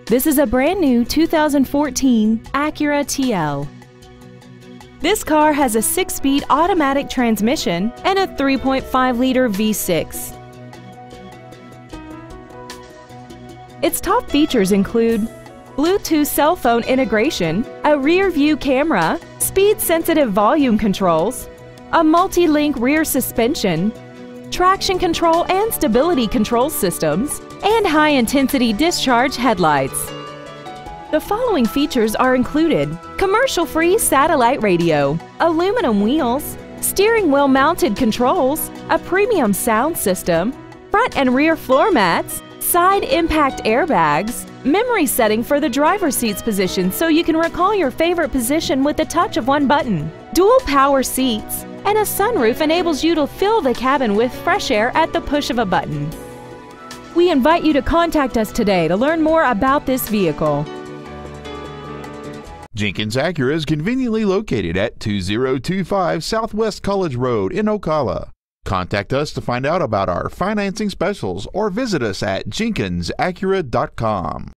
This is a brand new 2014 Acura TL. This car has a 6-speed automatic transmission and a 3.5-liter V6. Its top features include Bluetooth cell phone integration, a rear-view camera, speed-sensitive volume controls, a multi-link rear suspension, traction control and stability control systems, and high-intensity discharge headlights. The following features are included: commercial-free satellite radio, aluminum wheels, steering wheel mounted controls, a premium sound system, front and rear floor mats, side impact airbags, memory setting for the driver's seat's position so you can recall your favorite position with the touch of one button, dual power seats, and a sunroof enables you to fill the cabin with fresh air at the push of a button. We invite you to contact us today to learn more about this vehicle. Jenkins Acura is conveniently located at 2025 Southwest College Road in Ocala. Contact us to find out about our financing specials or visit us at jenkinsacura.com.